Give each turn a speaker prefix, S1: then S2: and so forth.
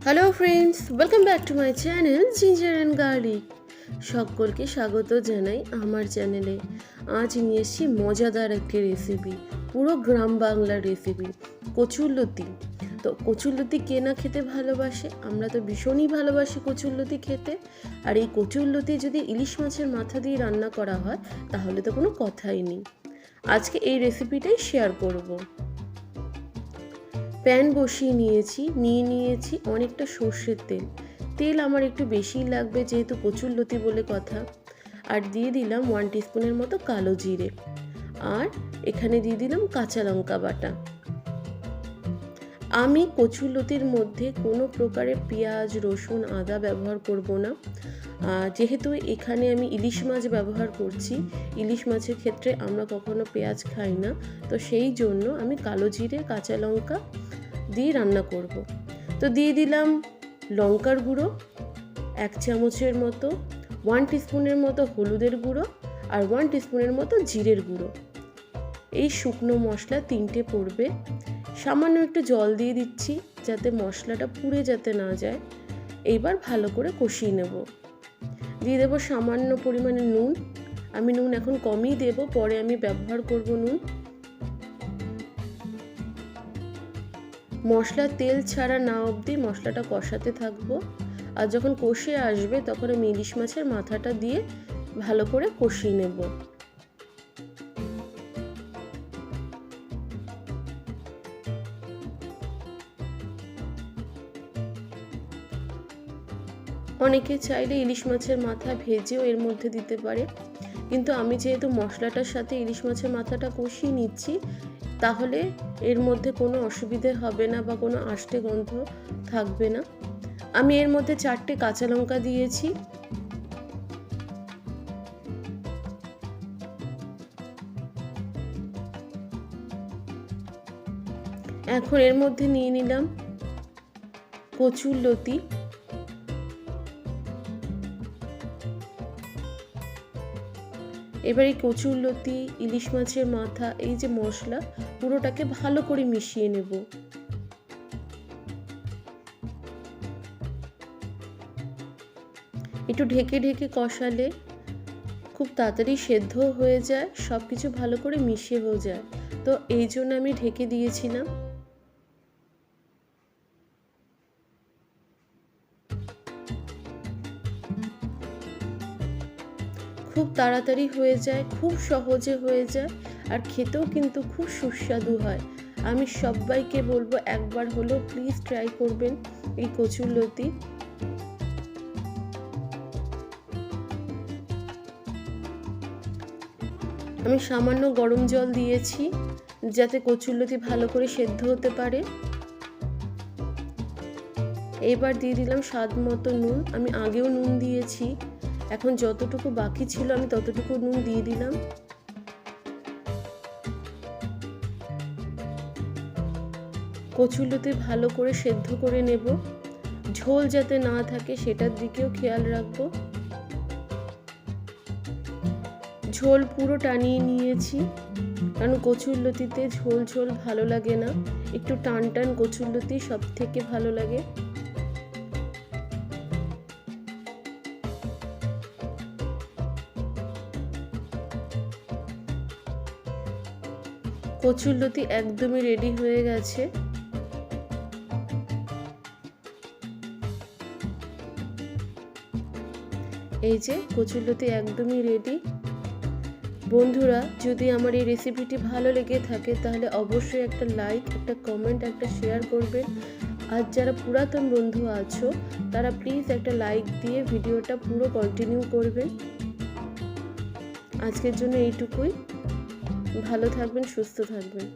S1: Hello friends, welcome back to my channel ginger and garlic. সকলকে স্বাগত জানাই আমার চ্যানেলে। আজ নিয়ে এসেছি মজাদার একটি রেসিপি, পুরো গ্রাম বাংলার রেসিপি, কচুরলতি। তো কচুরলতি কে না খেতে ভালোবাসে? আমরা তো ভীষণই ভালোবাসি কচুরলতি খেতে। আর এই কচুরলতি যদি ইলিশ মাছের মাথা দিয়ে রান্না করা হয় তাহলে তো কোনো কথাই নেই। আজকে এই রেসিপিটাই শেয়ার করব। প্যান বসিয়ে নিয়েছি অনেকটা সর্ষের তেল আমার একটু বেশিই লাগবে যেহেতু কচুরলতি বলে কথা। আর দিয়ে দিলাম 1 টিস্পুনের মতো কালো জিরে, আর এখানে দিয়ে দিলাম কাঁচা লঙ্কা বাটা। আমি কচুরলতির মধ্যে কোনো প্রকারের পেঁয়াজ, রসুন, আদা ব্যবহার করব না, যেহেতু এখানে আমি ইলিশ মাছ ব্যবহার করছি। ইলিশ মাছের ক্ষেত্রে আমরা কখনো পেঁয়াজ খাই না, তো সেই জন্য আমি কালো জিরে, কাঁচা লঙ্কা দিয়ে রান্না করব। তো দিয়ে দিলাম লঙ্কার গুঁড়ো 1 চামচের মতো, 1 টিস্পুনের মতো হলুদের গুঁড়ো, আর 1 টিস্পুনের মতো জিরের গুঁড়ো। এই শুকনো মশলা 3টে পড়বে। সামান্য একটু জল দিয়ে দিচ্ছি যাতে মশলাটা পুড়ে যাতে না যায়। এইবার ভালো করে কষিয়ে নেব। দিয়ে দেবো সামান্য পরিমাণে নুন। আমি নুন এখন কমই দেব, পরে আমি ব্যবহার করব নুন। মশলা তেল ছাড়া না অবধি মশলাটা কষাতে থাকবো। আর যখন কষে আসবে তখন আমি ইলিশ মাছের মাথাটা দিয়ে ভালো করে কষিয়ে নেব। অনেকে চাইলে ইলিশ মাছের মাথা ভেজেও এর মধ্যে দিতে পারে, কিন্তু আমি যেহেতু মশলাটার সাথে ইলিশ মাছের মাথাটা কষিয়ে নিচ্ছি, তাহলে এর মধ্যে কোনো অসুবিধে হবে না বা কোনো আষ্টে গন্ধ থাকবে না। আমি এর মধ্যে 4টে কাঁচা লঙ্কা দিয়েছি। এখন এর মধ্যে নিয়ে নিলাম কচুরলতি। এবার এই কচুরলতি, ইলিশ মাছের মাথা, এই যে মশলা, পুরোটাকে ভালো করে মিশিয়ে নেব। একটু ঢেকে ঢেকে কষালে খুব তাড়াতাড়ি সেদ্ধ হয়ে যায়, সব কিছু ভালো করে মিশিয়ে হয়ে যায়। তো এই জন্য আমি ঢেকে দিয়েছিলাম। খুব তাড়াতাড়ি হয়ে যায়, খুব সহজে হয়ে যায়, আর খেতেও কিন্তু খুব সুস্বাদু হয়। আমি সবাইকে বলবো একবার হলেও প্লিজ ট্রাই করবেন এই কচুরলতি। আমি সামান্য গরম জল দিয়েছি যাতে কচুরলতি ভালো করে সেদ্ধ হতে পারে। এবার দিয়ে দিলাম স্বাদ মতো নুন। আমি আগেও নুন দিয়েছি, এখন যতটুকু বাকি ছিল আমি ততটুকু নুন দিয়ে দিলাম। কচুরলতি ভালো করে সেদ্ধ করে নেব, ঝোল যাতে না থাকে সেটার দিকেও খেয়াল রাখবো। ঝোল পুরো টানিয়ে নিয়েছি, কারণ কচুরলতিতে ঝোল ঝোল ভালো লাগে না, একটু টান টান কচুরলতি সব থেকে ভালো লাগে। কচুরলতি একদমই রেডি হয়ে গেছে। এই যে কচুরলতি একদমই রেডি। বন্ধুরা, যদি আমার এই রেসিপিটি ভালো লেগে থাকে তাহলে অবশ্যই একটা লাইক, একটা কমেন্ট, একটা শেয়ার করবেন। আর যারা পুরাতন বন্ধু আছো তারা প্লিজ একটা লাইক দিয়ে ভিডিওটা পুরো কন্টিনিউ করবেন। আজকের জন্য এইটুকুই। ভালো থাকবেন, সুস্থ থাকবেন।